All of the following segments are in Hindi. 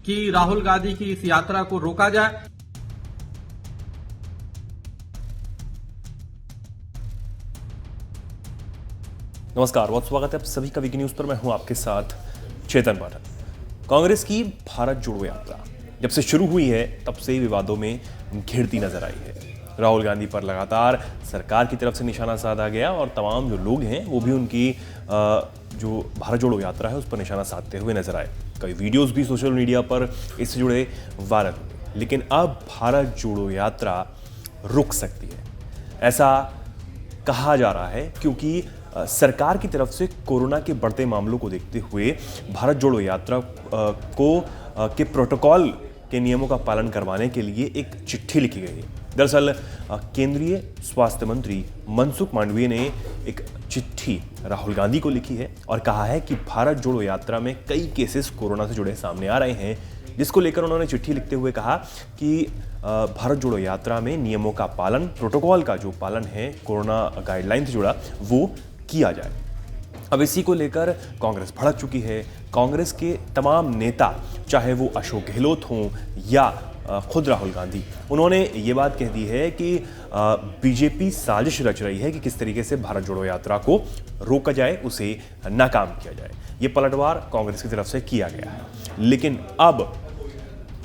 कि राहुल गांधी की इस यात्रा को रोका जाए। नमस्कार, बहुत स्वागत है आप सभी का वीके न्यूज पर। मैं हूं आपके साथ चेतन पाठक। कांग्रेस की भारत जोड़ो यात्रा जब से शुरू हुई है तब से विवादों में घिरती नजर आई है। राहुल गांधी पर लगातार सरकार की तरफ से निशाना साधा गया और तमाम जो लोग हैं वो भी उनकी जो भारत जोड़ो यात्रा है उस पर निशाना साधते हुए नजर आए। कई वीडियोस भी सोशल मीडिया पर इससे जुड़े वायरल हुए, लेकिन अब भारत जोड़ो यात्रा रुक सकती है, ऐसा कहा जा रहा है क्योंकि सरकार की तरफ से कोरोना के बढ़ते मामलों को देखते हुए भारत जोड़ो यात्रा के प्रोटोकॉल के नियमों का पालन करवाने के लिए एक चिट्ठी लिखी गई है। दरअसल केंद्रीय स्वास्थ्य मंत्री मनसुख मांडविया ने एक चिट्ठी राहुल गांधी को लिखी है और कहा है कि भारत जोड़ो यात्रा में कई केसेस कोरोना से जुड़े सामने आ रहे हैं, जिसको लेकर उन्होंने चिट्ठी लिखते हुए कहा कि भारत जोड़ो यात्रा में नियमों का पालन, प्रोटोकॉल का जो पालन है कोरोना गाइडलाइन से जुड़ा, वो किया जाए। अब इसी को लेकर कांग्रेस भड़क चुकी है। कांग्रेस के तमाम नेता, चाहे वो अशोक गहलोत हों या खुद राहुल गांधी, उन्होंने ये बात कह दी है कि बीजेपी साजिश रच रही है कि किस तरीके से भारत जोड़ो यात्रा को रोका जाए, उसे नाकाम किया जाए। ये पलटवार कांग्रेस की तरफ से किया गया है। लेकिन अब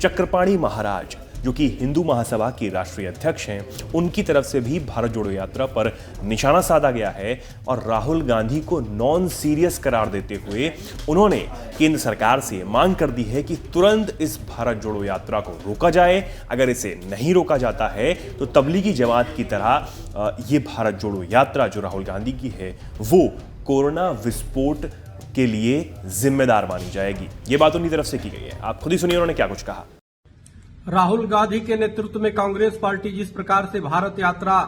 चक्रपाणी महाराज, जो कि हिंदू महासभा के राष्ट्रीय अध्यक्ष हैं, उनकी तरफ से भी भारत जोड़ो यात्रा पर निशाना साधा गया है और राहुल गांधी को नॉन सीरियस करार देते हुए उन्होंने केंद्र सरकार से मांग कर दी है कि तुरंत इस भारत जोड़ो यात्रा को रोका जाए। अगर इसे नहीं रोका जाता है तो तबलीगी जमात की तरह ये भारत जोड़ो यात्रा जो राहुल गांधी की है वो कोरोना विस्फोट के लिए जिम्मेदार मानी जाएगी। ये बात उनकी तरफ से की गई है। आप खुद ही सुनिए उन्होंने क्या कुछ कहा। राहुल गांधी के नेतृत्व में कांग्रेस पार्टी जिस प्रकार से भारत यात्रा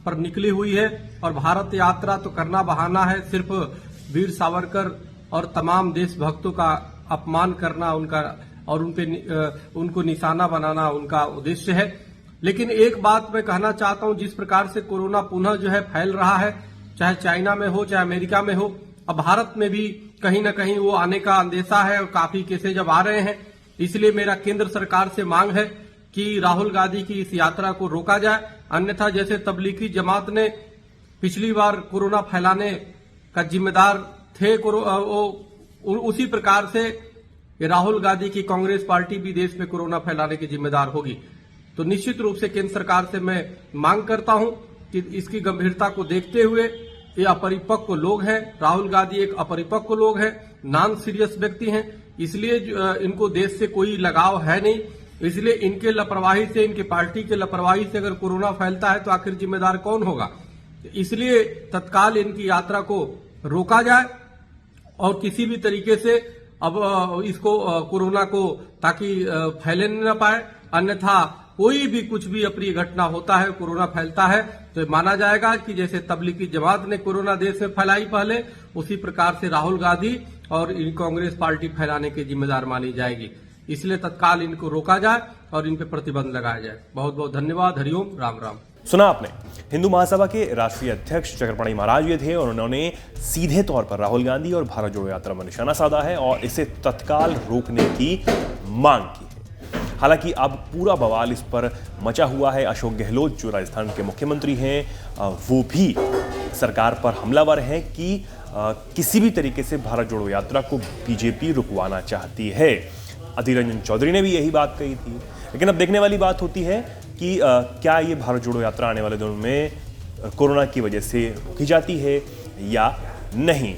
पर निकली हुई है, और भारत यात्रा तो करना बहाना है, सिर्फ वीर सावरकर और तमाम देशभक्तों का अपमान करना उनका और उनको निशाना बनाना उनका उद्देश्य है। लेकिन एक बात मैं कहना चाहता हूं, जिस प्रकार से कोरोना पुनः जो है फैल रहा है, चाहे चाइना में हो चाहे अमेरिका में हो, अब भारत में भी कहीं न कहीं वो आने का अंदेशा है और काफी केसेज जब आ रहे हैं। इसलिए मेरा केंद्र सरकार से मांग है कि राहुल गांधी की इस यात्रा को रोका जाए, अन्यथा जैसे तबलीगी जमात ने पिछली बार कोरोना फैलाने का जिम्मेदार थे, उसी प्रकार से राहुल गांधी की कांग्रेस पार्टी भी देश में कोरोना फैलाने की जिम्मेदार होगी। तो निश्चित रूप से केंद्र सरकार से मैं मांग करता हूं कि इसकी गंभीरता को देखते हुए, ये अपरिपक्व लोग हैं, राहुल गांधी एक अपरिपक्व लोग हैं, नॉन सीरियस व्यक्ति हैं, इसलिए इनको देश से कोई लगाव है नहीं। इसलिए इनके लापरवाही से, इनकी पार्टी के लापरवाही से अगर कोरोना फैलता है तो आखिर जिम्मेदार कौन होगा। इसलिए तत्काल इनकी यात्रा को रोका जाए और किसी भी तरीके से अब इसको कोरोना को ताकि फैले न पाए, अन्यथा कोई भी कुछ भी अप्रिय घटना होता है, कोरोना फैलता है तो माना जाएगा कि जैसे तबलीगी जमात ने कोरोना देश में फैलाई पहले, उसी प्रकार से राहुल गांधी और कांग्रेस पार्टी फैलाने की जिम्मेदार मानी जाएगी। इसलिए तत्काल इनको रोका जाए और इन पर प्रतिबंध लगाया जाए। बहुत बहुत धन्यवाद। हरिओम, राम राम। सुना आपने, हिंदू महासभा के राष्ट्रीय अध्यक्ष चक्रपाणी महाराज ये थे और उन्होंने सीधे तौर पर राहुल गांधी और भारत जोड़ो यात्रा में निशाना साधा है और इसे तत्काल रोकने की मांग की है। हालांकि अब पूरा बवाल इस पर मचा हुआ है। अशोक गहलोत जो राजस्थान के मुख्यमंत्री हैं, वो भी सरकार पर हमलावर हैं कि किसी भी तरीके से भारत जोड़ो यात्रा को बीजेपी रुकवाना चाहती है। अधीर रंजन चौधरी ने भी यही बात कही थी। लेकिन अब देखने वाली बात होती है कि क्या ये भारत जोड़ो यात्रा आने वाले दिनों में कोरोना की वजह से रोकी जाती है या नहीं।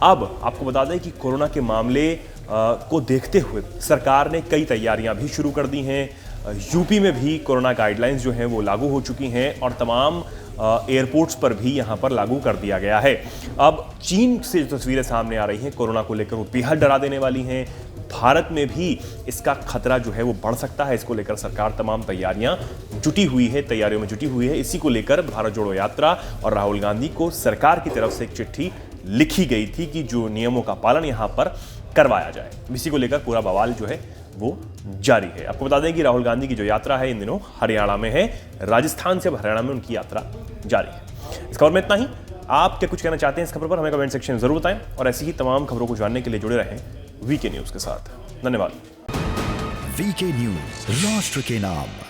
अब आपको बता दें कि कोरोना के मामले को देखते हुए सरकार ने कई तैयारियां भी शुरू कर दी हैं। यूपी में भी कोरोना गाइडलाइंस जो हैं वो लागू हो चुकी हैं और तमाम एयरपोर्ट्स पर भी यहां पर लागू कर दिया गया है। अब चीन से जो तस्वीरें सामने आ रही हैं कोरोना को लेकर, वो बेहद डरा देने वाली हैं। भारत में भी इसका खतरा जो है वो बढ़ सकता है। इसको लेकर सरकार तमाम तैयारियों में जुटी हुई है। इसी को लेकर भारत जोड़ो यात्रा और राहुल गांधी को सरकार की तरफ से एक चिट्ठी लिखी गई थी कि जो नियमों का पालन यहां पर करवाया जाए। इसी को लेकर पूरा बवाल जो है वो जारी है। आपको बता दें कि राहुल गांधी की जो यात्रा है इन दिनों हरियाणा में है। राजस्थान से अब हरियाणा में उनकी यात्रा जारी है। इस खबर में इतना ही। आप क्या कुछ कहना चाहते हैं इस खबर पर, हमें कमेंट सेक्शन में जरूर बताएं और ऐसी ही तमाम खबरों को जानने के लिए जुड़े रहें वीके न्यूज के साथ। धन्यवाद। वीके न्यूज, राष्ट्र के नाम।